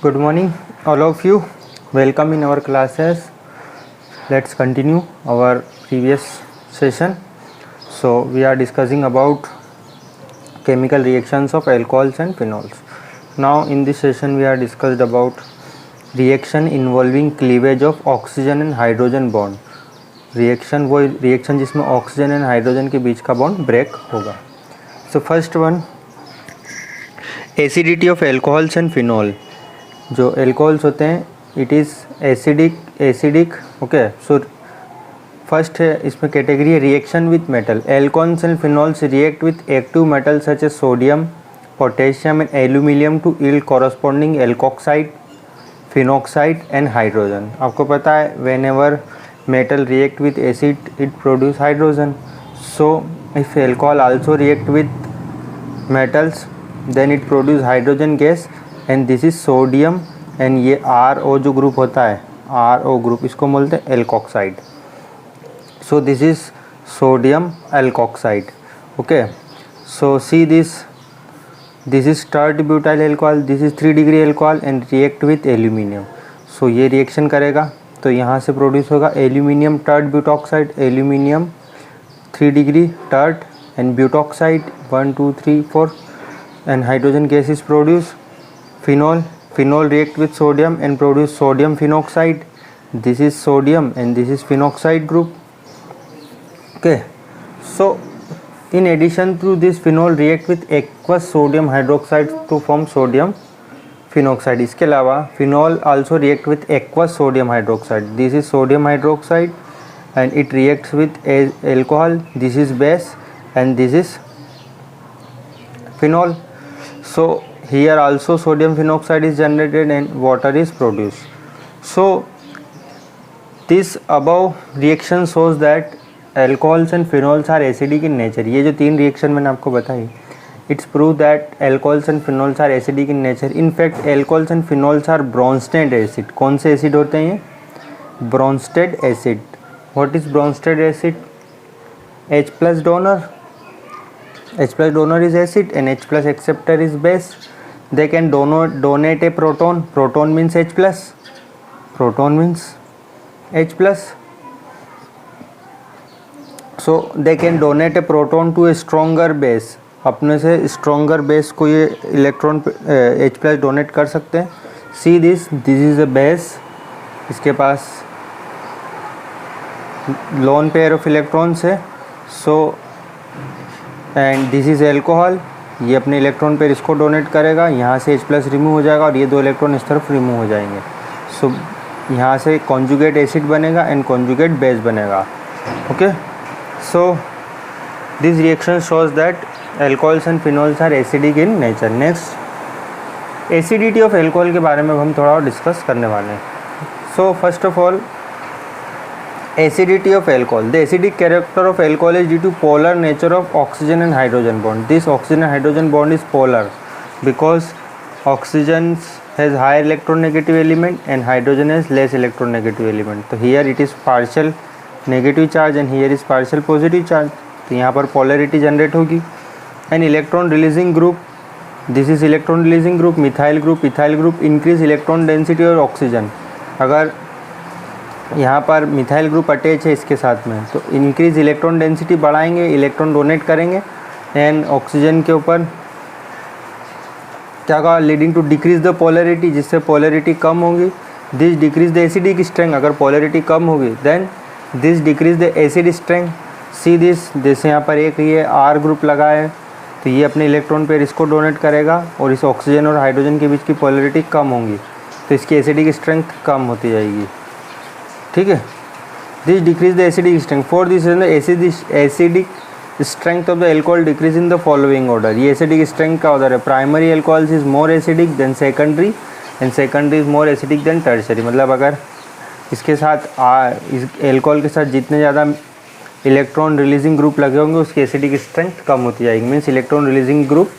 Good morning, all of you. Welcome in our classes. Let's continue our previous session. So we are discussing about chemical reactions of alcohols and phenols. Now in this session we are discussed about reaction involving cleavage of oxygen and hydrogen bond. Reaction वो reaction जिसमें oxygen and hydrogen के बीच का bond break होगा. So first one, acidity of alcohols and phenol. जो alcohols होते हैं it is acidic. Okay, so first है इसमें कैटेगरी है reaction with metal. Alcohols and phenols react with active metal such as sodium, potassium and aluminium to yield corresponding alkoxide, phenoxide and hydrogen. आपको पता है whenever metal react with acid it produce hydrogen. So if alcohol also react with metals then it produce hydrogen gas and this is sodium and ये RO जो group होता है RO group इसको बोलते हैं alkoxide. So this is sodium alkoxide. Okay, so see this is tert butyl alcohol, this is 3 degree alcohol and react with aluminium. So ये reaction करेगा तो यहाँ से प्रोड्यूस होगा aluminium tert butoxide, aluminium 3 degree tert and butoxide 1 2 3 4 and hydrogen gas is produce. Phenol react with sodium and produce sodium phenoxide. This is sodium and this is phenoxide group. Okay, so in addition to this phenol react with aqueous sodium hydroxide to form sodium phenoxide. इसके अलावा phenol also react with aqueous sodium hydroxide. This is sodium hydroxide and it reacts with alcohol. This is base and this is phenol. So here also sodium phenoxide is generated and water is produce. So this above reaction shows that alcohols and phenols are acidic in nature. ये जो 3 reaction मैंने आपको बताई, it's proved that alcohols and phenols are acidic in nature. In fact alcohols and phenols are Bronsted acid. कौन से acid होते हैं ये? Bronsted acid. What is Bronsted acid? H plus donor. H plus donor is acid and H plus acceptor is base. They can donate a proton. Proton means H plus. Proton means H plus. So they can donate a proton to a stronger base. अपने से stronger base को ये electron H plus donate कर सकते हैं. See this is a base. इसके पास lone pair of electrons है. So and this is alcohol. ये अपने इलेक्ट्रॉन पेयर इसको डोनेट करेगा, यहाँ से H प्लस रिमूव हो जाएगा और ये 2 इलेक्ट्रॉन इस तरफ रिमूव हो जाएंगे. सो यहाँ से कॉन्जुगेट एसिड बनेगा एंड कॉन्जुगेट बेस बनेगा. Okay, so this reaction shows that alcohols and phenols are acidic in nature. Next, acidity of alcohol के बारे में हम थोड़ा और डिस्कस करने वाले हैं. So first of all, acidity of alcohol. The acidic character of alcohol is due to polar nature of oxygen and hydrogen bond. This oxygen and hydrogen bond is polar because oxygen has higher electronegative element and hydrogen has less electronegative element. तो here it is partial negative charge and here is partial positive charge. तो यहाँ पर polarity generate होगी. And electron releasing group, this is electron releasing group. Methyl group increase electron density और oxygen. अगर यहाँ पर methyl group attach है इसके साथ में तो इंक्रीज इलेक्ट्रॉन डेंसिटी बढ़ाएंगे, इलेक्ट्रॉन डोनेट करेंगे एंड ऑक्सीजन के ऊपर क्या कहा, leading to decrease the polarity, जिससे पोलरिटी कम होगी. This decrease the acidic strength. अगर पोलरिटी कम होगी then this decrease the acid strength. See this, जैसे यहाँ पर एक ये R ग्रुप लगा है तो ये अपने इलेक्ट्रॉन पेयर इसको डोनेट करेगा और इस ऑक्सीजन और हाइड्रोजन के बीच की पोलरिटी कम होगी तो इसकी एसिडिक स्ट्रेंथ कम होती जाएगी. ठीक है, this decrease the acidic strength. For this acidic strength of the alcohol decrease in the following order. ये एसिडिक स्ट्रेंथ का ऑर्डर है. Primary alcohols is more acidic then secondary and secondary is more acidic then tertiary. मतलब अगर इसके साथ इस alcohol के साथ जितने ज़्यादा इलेक्ट्रॉन रिलीजिंग ग्रुप लगे होंगे उसकी एसिडिक स्ट्रेंथ कम होती जाएगी. Means electron releasing group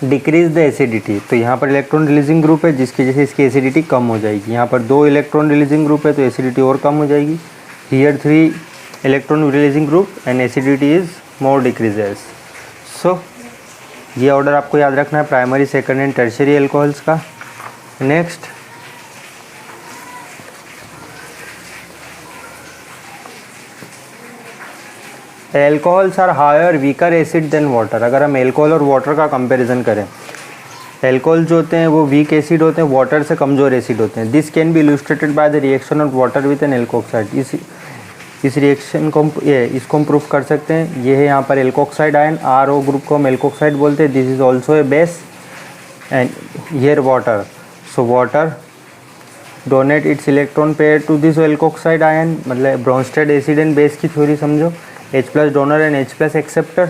decrease the acidity. तो यहाँ पर इलेक्ट्रॉन रिलीजिंग ग्रुप है जिसकी वजह से इसकी एसिडिटी कम हो जाएगी. यहाँ पर 2 इलेक्ट्रॉन रिलीजिंग ग्रुप है तो एसिडिटी और कम हो जाएगी. Here 3 electron releasing group and acidity is more decreases. So ये ऑर्डर आपको याद रखना है primary, second and tertiary alcohols का. Next alcohols are higher weaker acid than water. अगर हम एल्कोहल और वाटर का कंपैरिजन करें, एल्कोहल जो होते हैं वो वीक एसिड होते हैं, वाटर से कमज़ोर एसिड होते हैं। This can be illustrated by the reaction of water with an alkoxide. इस रिएक्शन को इसको हम प्रूफ कर सकते हैं। ये है यहाँ पर एल्कोक्साइड आयन, RO ग्रुप को हम एल्कोक्साइड बोलते हैं। This is also a base and here water. So water donate its electron pair to this alkoxide ion, मतलब ब्रोंस्टेड एसिड एंड बेस की थ्योरी समझो, H+ donor and H+ acceptor.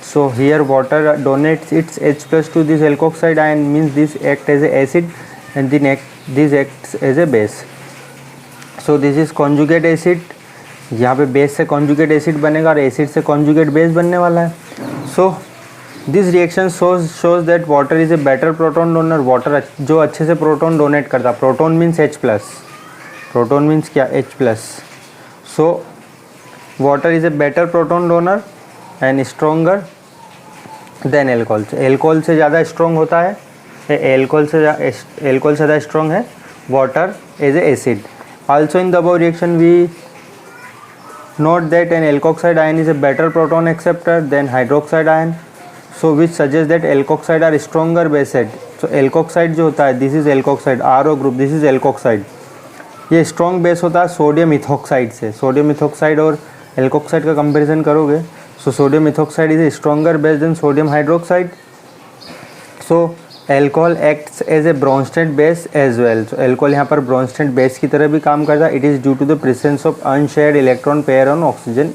So here water donates its H+ to this alkoxide ion, means this act as a acid and this acts as a base. So this is conjugate acid. यहाँ पे base से conjugate acid बनेगा और acid से conjugate base बनने वाला है. So this reaction shows that water is a better proton donor. Water जो अच्छे से proton donate करता, proton means H+, proton means क्या, H+. So water is a better proton donor and stronger than alcohol. Alcohol से ज़्यादा strong होता है, alcohol से ज़्यादा स्ट्रॉन्ग है water as a acid. Also in the above reaction we note that an alkoxide ion is a better proton acceptor than hydroxide ion, so which suggests that alkoxide are stronger base head. So alkoxide जो होता है, this is alkoxide, RO group, this is alkoxide, ये strong base होता है sodium ethoxide से. Sodium ethoxide और alkoxide का comparison करोगे, so sodium ethoxide is a stronger base than sodium hydroxide. So alcohol acts as a Bronsted base as well. So alcohol यहाँ पर Bronsted base की तरह भी काम करता है. It is due to the presence of unshared electron pair on oxygen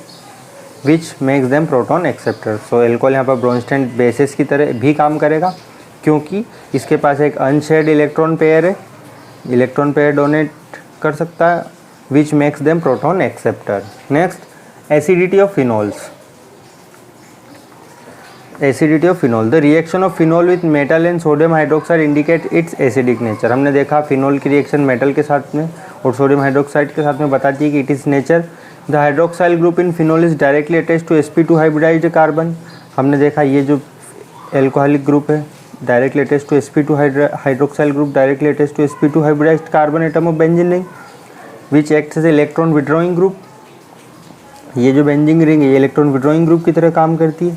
which makes them proton acceptor. So alcohol यहाँ पर ब्रोंस्टेड बेसिस की तरह भी काम करेगा क्योंकि इसके पास एक अनशेयर्ड इलेक्ट्रॉन पेयर है, इलेक्ट्रॉन पेयर डोनेट कर सकता है, विच makes them proton acceptor. Next, acidity of phenols. Acidity of phenol. The reaction of phenol with metal and sodium hydroxide indicate its acidic nature. हमने देखा फिनोल की reaction metal के साथ में और सोडियम हाइड्रोक्साइड के साथ में बताती है कि it is nature. The hydroxyl group in phenol is directly attached to sp2 hybridised carbon. हमने देखा ये जो एल्कोहलिक ग्रुप है directly attached to sp2 hydroxyl group directly attached to sp2 hybridised carbon atom of benzene ring which acts as electron withdrawing group. ये जो benzene ring है ये electron withdrawing group की तरह काम करती है.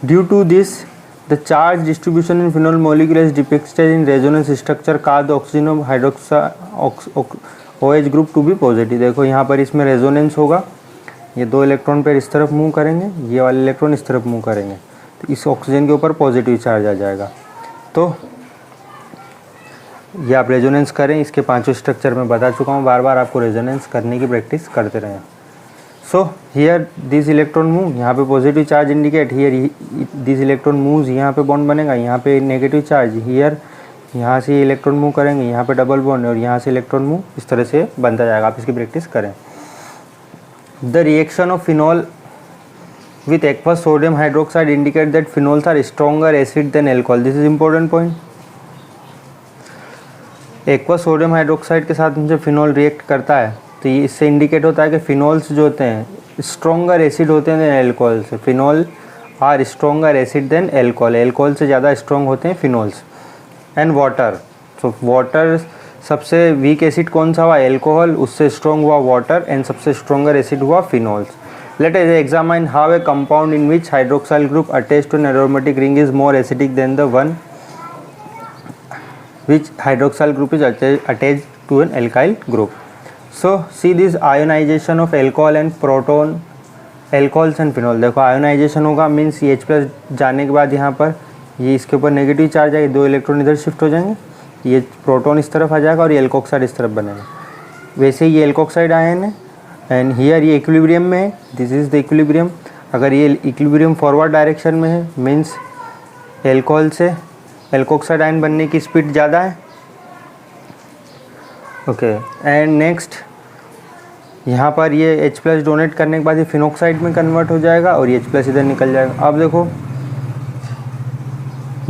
Due to this the charge distribution in phenol molecule is depicted in resonance structure का the oxygen of hydroxyl OH group to be positive. देखो यहाँ पर इसमें रेजोनेंस होगा, ये दो इलेक्ट्रॉन पेयर इस तरफ मूव करेंगे, ये वाले इलेक्ट्रॉन इस तरफ मूव करेंगे, तो इस ऑक्सीजन के ऊपर पॉजिटिव चार्ज आ जाएगा. तो ये आप रेजोनेंस करें, इसके पांचों स्ट्रक्चर में बता चुका हूँ, बार बार आपको रेजोनेंस करने की प्रैक्टिस करते रहें. So here this electron move, यहाँ पे positive charge indicate, here this electron moves, यहाँ पे बॉन्ड बनेगा, यहाँ पे नेगेटिव चार्ज, हियर यहाँ से इलेक्ट्रॉन मूव करेंगे, यहाँ पे डबल बॉन्ड और यहाँ से इलेक्ट्रॉन मूव, इस तरह से बनता जाएगा. आप इसकी प्रैक्टिस करें. The reaction of phenol with aqueous sodium hydroxide indicate that phenols are stronger acid than alcohol. This is important point. Aqueous sodium hydroxide के साथ जब फिनॉल रिएक्ट करता है तो ये इससे इंडिकेट होता है कि फिनॉल्स जो होते हैं स्ट्रॉन्गर एसिड होते हैं देन एल्कोहल से. Phenol are stronger acid than alcohol, alcohol से ज़्यादा स्ट्रॉन्ग होते हैं phenols. And water, so water सबसे वीक एसिड कौन सा हुआ, एल्कोहल, उससे स्ट्रॉन्ग हुआ वाटर, एंड सबसे स्ट्रॉन्गर एसिड हुआ phenols. Let us examine how a compound in which hydroxyl group attached to an aromatic ring is more acidic than the one which hydroxyl group is attached to an alkyl group. So see this ionization of alcohol and proton, alcohols and phenol. देखो ionization होगा means ये H+ जाने के बाद यहाँ पर ये इसके ऊपर नेगेटिव चार्ज आएगी, दो इलेक्ट्रॉन इधर शिफ्ट हो जाएंगे, ये प्रोटॉन इस तरफ आ जाएगा और ये एल्कोक्साइड इस तरफ बनेगा. वैसे ये एल्कोक्साइड आयन है एंड हियर ये इक्विलिब्रियम में है, दिस इज द इक्विलिब्रियम. अगर ये इक्विलिब्रियम फॉरवर्ड डायरेक्शन में है मीन्स एल्कोहल से एल्कोक्साइड आयन बनने की स्पीड ज़्यादा है. ओके, एंड नेक्स्ट यहाँ पर ये H+ डोनेट करने के बाद ये फिनोक्साइड में कन्वर्ट हो जाएगा और ये H+ इधर निकल जाएगा. अब देखो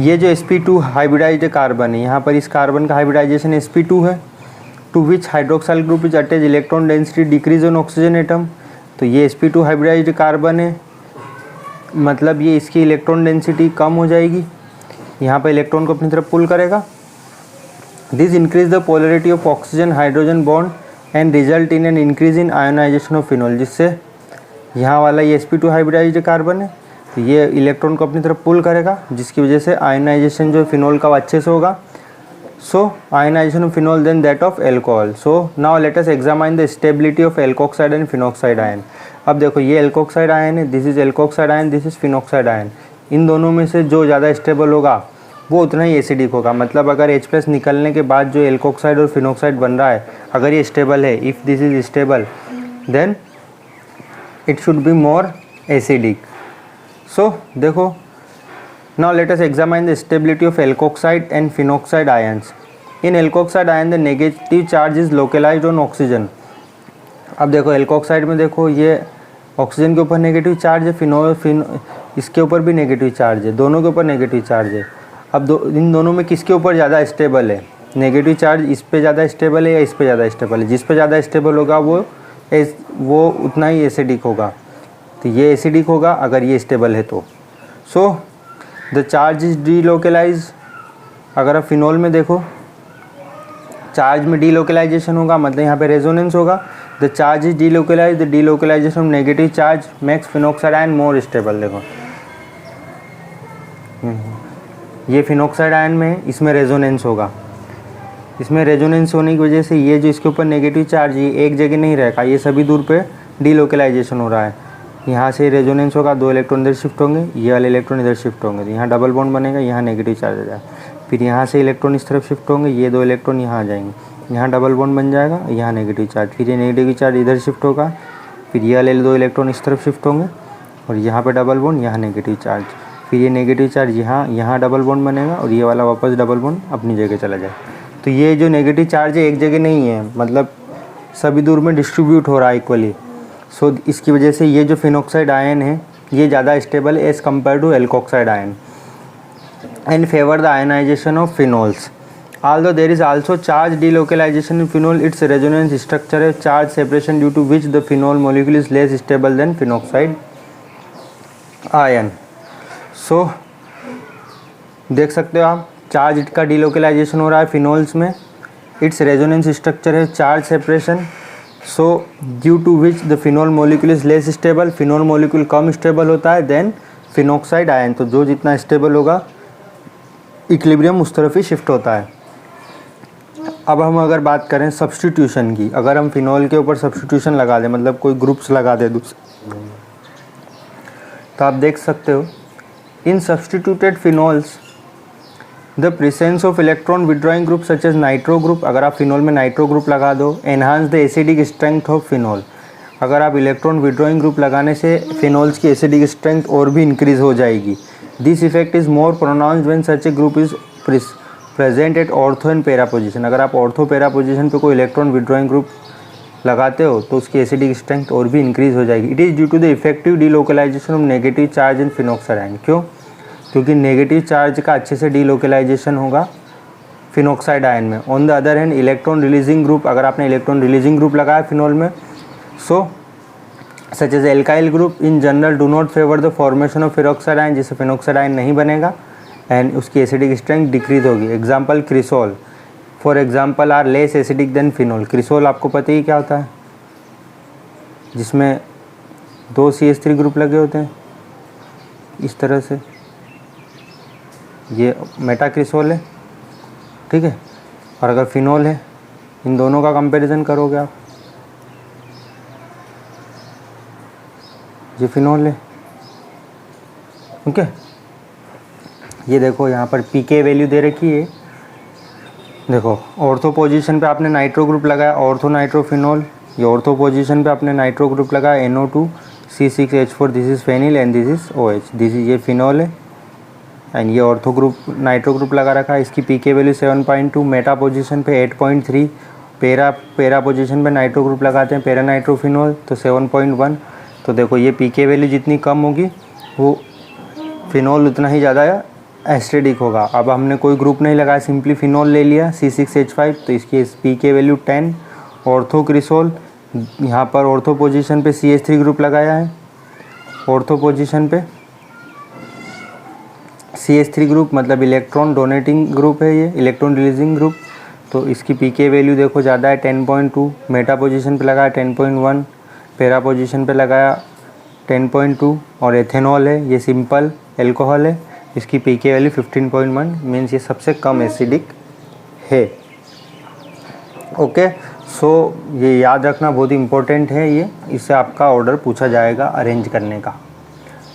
ये जो sp2 हाइब्रिडाइज्ड कार्बन है, यहाँ पर इस कार्बन का हाइब्रिडाइजेशन sp2 है, to which hydroxyl group is attach electron density decrease on oxygen atom. तो ये sp2 हाइब्रिडाइज्ड कार्बन है, मतलब ये इसकी इलेक्ट्रॉन डेंसिटी कम हो जाएगी, यहाँ पर इलेक्ट्रॉन को अपनी तरफ पुल करेगा. This increase the polarity of oxygen hydrogen bond and result in an increase in ionisation of phenol, जिससे यहाँ वाला ये sp2 हाइब्रिडाइज्ड कार्बन है तो ये इलेक्ट्रॉन को अपनी तरफ पुल करेगा, जिसकी वजह से आयोनाइजेशन जो फिनॉल का अच्छे से होगा. So ionisation of phenol than that of alcohol. So now let us examine the stability of alkoxide and phenoxide ion. अब देखो ये एल्कोक्साइड आयन है, this is alkoxide ion, this is phenoxide ion. इन दोनों में से जो ज़्यादा स्टेबल होगा वो उतना ही एसिडिक होगा. मतलब अगर H+ निकलने के बाद जो एल्कोक्साइड और फिनॉक्साइड बन रहा है, अगर ये स्टेबल है, if this is stable then it should be more acidic. So देखो now let us examine the stability of alkoxide and phenoxide ions. In alkoxide ion the negative charge is localised on oxygen. अब देखो alkoxide में देखो ये oxygen के ऊपर negative charge है, इसके ऊपर भी नेगेटिव चार्ज है, दोनों के ऊपर नेगेटिव चार्ज है. अब इन दोनों में किसके ऊपर ज़्यादा स्टेबल है? नेगेटिव चार्ज इस पे ज़्यादा स्टेबल है या इस पे ज़्यादा स्टेबल है? जिस पे ज़्यादा स्टेबल होगा वो उतना ही एसिडिक होगा. तो ये एसिडिक होगा अगर ये स्टेबल है तो. So the charge is delocalise. अगर आप फिनॉल में देखो चार्ज में डीलोकलाइजेशन होगा, मतलब यहाँ पे रेजोनेंस होगा. The charge is delocalise, the delocalisation of negative charge makes phenoxide ion more stable. देखो ये फिनॉक्साइड आयन में इसमें रेजोनेंस होगा. इसमें रेजोनेंस होने की वजह से ये जो इसके ऊपर नेगेटिव चार्ज ये एक जगह नहीं रहेगा, ये सभी दूर पे डीलोकलाइजेशन हो रहा है. यहाँ से रेजोनेंस होगा, 2 इलेक्ट्रॉन इधर शिफ्ट होंगे, ये वाले इलेक्ट्रॉन इधर शिफ्ट होंगे, तो यहाँ डबल बॉन्ड बनेगा, यहाँ नेगेटिव चार्ज आ जाएगा. फिर यहाँ से इलेक्ट्रॉन इस तरफ शिफ्ट होंगे, ये 2 इलेक्ट्रॉन यहाँ आ जाएंगे, यहाँ डबल बॉन्ड बन जाएगा, यहाँ नेगेटिव चार्ज. फिर ये नेगेटिव चार्ज इधर शिफ्ट होगा, फिर ये वाले 2 इलेक्ट्रॉन इस तरफ शिफ्ट होंगे और यहाँ पे डबल बॉन्ड, यहाँ नेगेटिव चार्ज. फिर ये नेगेटिव चार्ज यहाँ डबल बॉन्ड बनेगा और ये वाला वापस डबल बॉन्ड अपनी जगह चला जाए. तो ये जो नेगेटिव चार्ज है एक जगह नहीं है, मतलब सभी दूर में डिस्ट्रीब्यूट हो रहा है इक्वली. सो इसकी वजह से ये जो फिनॉक्साइड आयन है ये ज़्यादा स्टेबल है as compare to alkoxide ion and favor the ionization of phenols. Although there is also charge delocalization in phenol, its resonance structure has charge separation due to which the phenol molecule is less stable than phenoxide ion. So देख सकते हो आप charge का delocalisation हो रहा है phenols में. Its resonance structure है charge separation. So due to which the phenol molecule is less stable. Phenol molecule कम स्टेबल होता है देन फिनॉक्साइड आयन. तो जो जितना स्टेबल होगा इक्विलिब्रियम उस तरफ ही शिफ्ट होता है. अब हम अगर बात करें सब्स्टिट्यूशन की, अगर हम फिनॉल के ऊपर सब्स्टिट्यूशन लगा दें, मतलब कोई ग्रुप्स लगा दे दूसरे, तो आप देख सकते हो in substituted phenols the presence of electron withdrawing group such as nitro group. अगर आप फिनॉल में नाइट्रो ग्रुप लगा दो, enhance the acidic strength of phenol. अगर आप इलेक्ट्रॉन विड्रॉइंग ग्रुप लगाने से फिनॉल्स की एसिडिक स्ट्रेंथ और भी इंक्रीज हो जाएगी. This effect is more pronounced when such A group is present at ortho and para position. अगर आप ऑर्थो पैरा पोजीशन पे कोई इलेक्ट्रॉन विड्रॉइंग ग्रुप लगाते हो तो उसकी एसिडिक स्ट्रेंथ और भी इंक्रीज हो जाएगी. It is due to the effective delocalisation of negative charge in phenoxide ion. क्यों? क्योंकि नेगेटिव चार्ज का अच्छे से डीलोकलाइजेशन होगा फिनॉक्साइड आयन में. On the other hand electron releasing group, अगर आपने इलेक्ट्रॉन रिलीजिंग ग्रुप लगाया फिनॉल में, so such as alkyl group in general do not favour the formation of phenoxide ion, जिससे फिनॉक्साइड आयन नहीं बनेगा and उसकी acidic strength decrease होगी. Example cresol for example are less acidic than phenol. Cresol आपको पता ही क्या होता है, जिसमें 2 CH3 ग्रुप लगे होते हैं इस तरह से. ये मेटाक्रिसोल है, ठीक है. और अगर फिनॉल है, इन दोनों का कंपैरिजन करोगे आप, ये फिनॉल है, ओके. ये देखो यहाँ पर पीके वैल्यू दे रखी है. देखो ऑर्थो पोजीशन पे आपने नाइट्रो ग्रुप लगाया, ऑर्थो नाइट्रो फिनॉल. ये ऑर्थो पोजीशन पे आपने नाइट्रो ग्रुप लगाया, NO2 C6H4, this is phenyl and this is OH. This is ये फिनॉल है एंड ये ऑर्थो ग्रुप नाइट्रो ग्रुप लगा रखा है. इसकी पीके वैल्यू 7.2, मेटा पोजीशन पे 8.3, पैरा पोजीशन पे नाइट्रो ग्रुप लगाते हैं पैरा नाइट्रोफिनॉल तो 7.1. तो देखो ये पीके वैल्यू जितनी कम होगी वो फिनॉल उतना ही ज़्यादा एसिडिक होगा. अब हमने कोई ग्रुप नहीं लगाया, सिंपली फिनॉल ले लिया C6H5, तो इसकी पीके वैल्यू 10. ऑर्थो क्रिसोल, यहाँ पर ऑर्थो पोजीशन पे CH3 ग्रुप लगाया है, ऑर्थो पोजीशन पे CH3 ग्रुप मतलब इलेक्ट्रॉन डोनेटिंग ग्रुप है, ये इलेक्ट्रॉन रिलीजिंग ग्रुप. तो इसकी पीके वैल्यू देखो ज़्यादा है 10.2, मेटा पोजीशन पे लगाया 10.1, पैरा पोजीशन पे लगाया 10.2, और एथेनॉल है, ये सिंपल एल्कोहल है, इसकी पीके वैल्यू 15.1, मीन्स ये सबसे कम एसिडिक है। ओके, सो ये याद रखना बहुत इम्पोर्टेंट है, ये इससे आपका ऑर्डर पूछा जाएगा अरेंज करने का।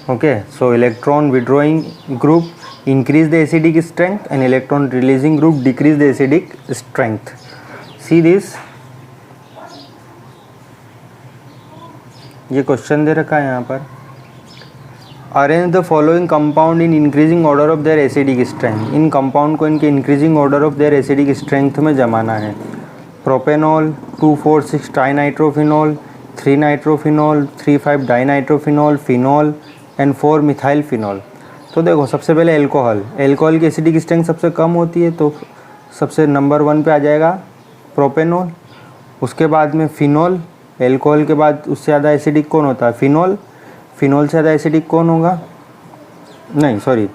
Okay, so electron withdrawing group increase the acidic strength and electron releasing group decrease the acidic strength. See this, ये क्वेश्चन दे रखा है यहाँ पर। Arrange the following compound in increasing order of their acidic strength. इन compound को इनके increasing order of their acidic strength में जमाना है। Propanol 2,4,6 trinitrophenol, 3 nitrophenol, 3,5 dinitrophenol, phenol and 4 methyl phenol. तो देखो सबसे पहले एल्कोहल, एल्कोहल की एसिडिक स्ट्रेंथ सबसे कम होती है, तो सबसे नंबर 1 पे आ जाएगा प्रोपेनॉल। उसके बाद में फिनॉल, एल्कोहल के बाद उससे ज़्यादा एसिडिक कौन होता है? फिनॉल। फिनॉल से ज़्यादा एसिडिक कौन होगा? नहीं सॉरी,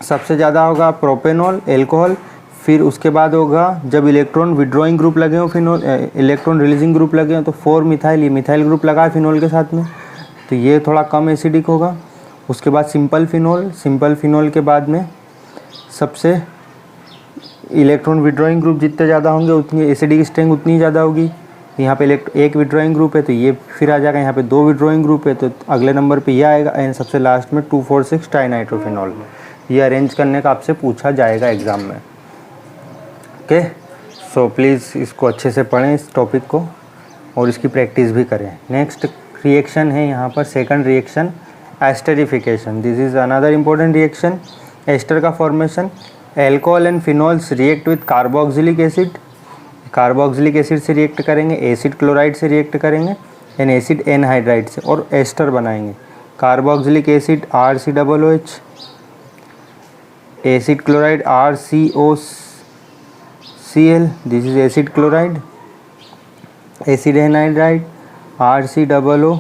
सबसे ज़्यादा होगा प्रोपेनॉल, एल्कोहल। फिर उसके बाद होगा जब इलेक्ट्रॉन विड्रॉइंग ग्रुप लगे हो, फिनॉल इलेक्ट्रॉन रिलीजिंग ग्रुप लगे हो, तो 4 मिथाइल, ये मिथाइल ग्रुप लगा है फिनॉल के साथ में, तो ये थोड़ा कम एसिडिक होगा। उसके बाद सिंपल फिनॉल, सिंपल फिनॉल के बाद में सबसे इलेक्ट्रॉन विड्रॉइंग ग्रुप जितने ज़्यादा होंगे उतनी एसिडिक स्ट्रेंथ उतनी ज़्यादा होगी। यहाँ पे एक विड्रॉइंग ग्रुप है तो ये फिर आ जाएगा, यहाँ पे 2 विड्रॉइंग ग्रुप है तो अगले नंबर पे ये आएगा, एंड सबसे लास्ट में 2,4,6 ट्राइनाइट्रोफिनॉल। ये अरेंज करने का आपसे पूछा जाएगा एग्ज़ाम में। ओके, सो प्लीज़ इसको अच्छे से पढ़ें इस टॉपिक को, और इसकी प्रैक्टिस भी करें। नेक्स्ट रिएक्शन है यहाँ पर second reaction, esterification. This is another important reaction. Ester का formation, alcohol and phenols react with carboxylic acid, carboxylic acid से रिएक्ट करेंगे, एसिड क्लोराइड से रिएक्ट करेंगे, एंड एसिड एनहाइड्राइड से, और एस्टर बनाएंगे। Carboxylic acid RCOOH, acid chloride RCOCl, this is acid chloride, acid anhydride RCOO,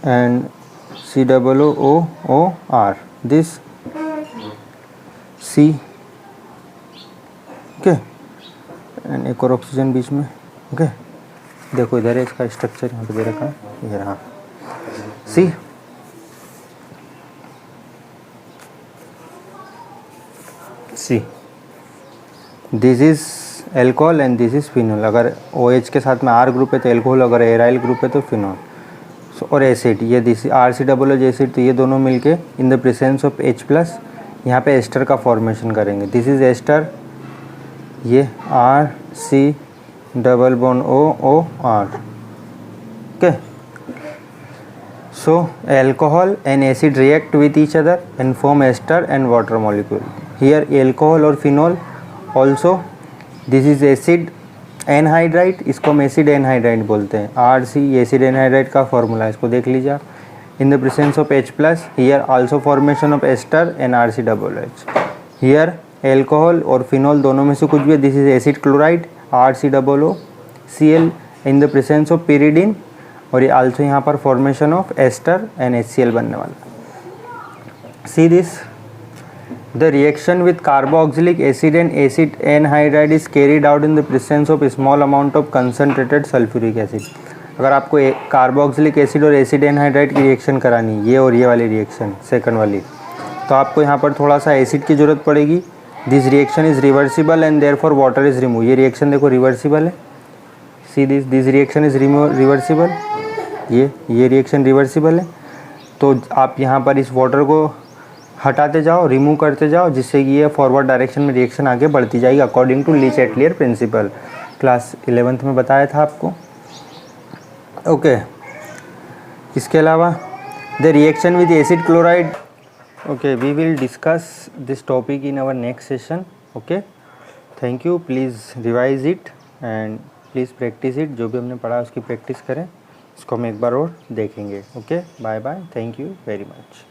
and COOOR, this C, okay, and एक और oxygen बीच में। ओके, देखो इधर है इसका स्ट्रक्चर, यहाँ पे दे रखा है, ये रहा C। This is alcohol and this is phenol. अगर OH के साथ में R ग्रुप है तो एल्कोहल, अगर एराइल ग्रुप है तो फिनॉल। और एसिड, ये दिस RCOOH एसिड, तो ये दोनों मिलके in the presence of H+, यहाँ पे एस्टर का फॉर्मेशन करेंगे। दिस इज एस्टर, ये RCOOR। Okay, so alcohol and acid react with each other and form ester and water molecule. Here alcohol और phenol also, this is acid anhydride, इसको हम acid anhydride बोलते हैं। RC acid anhydride का formula, इसको देख लीजिए आप। In the presence of H+, here also formation of ester and RCOOH। Here alcohol और फिनॉल दोनों में से कुछ भी, this is acid chloride RCOOCl in the presence of pyridine, और ये आल्सो यहाँ पर formation of ester and HCl बनने वाला। See this, the reaction with carboxylic acid and acid anhydride is carried out in the presence of small amount of concentrated sulphuric acid. अगर आपको carboxylic acid और acid anhydride की reaction करानी, ये और ये वाली रिएक्शन सेकंड वाली, तो आपको यहाँ पर थोड़ा सा एसिड की ज़रूरत पड़ेगी। This reaction is reversible and therefore water is remove. ये रिएक्शन देखो रिवर्सिबल है, see this reaction is reversible, ये रिएक्शन रिवर्सिबल है। तो आप यहाँ पर इस वाटर को हटाते जाओ, रिमूव करते जाओ, जिससे कि ये फॉरवर्ड डायरेक्शन में रिएक्शन आगे बढ़ती जाएगी according to Le Chatelier principle, class 11th में बताया था आपको। ओके, इसके अलावा the reaction with acid chloride. Okay, we will discuss this topic in our next session. Okay, thank you, please revise it and please practise it. जो भी हमने पढ़ा उसकी प्रैक्टिस करें, इसको हम एक बार और देखेंगे। Okay, bye bye, thank you very much.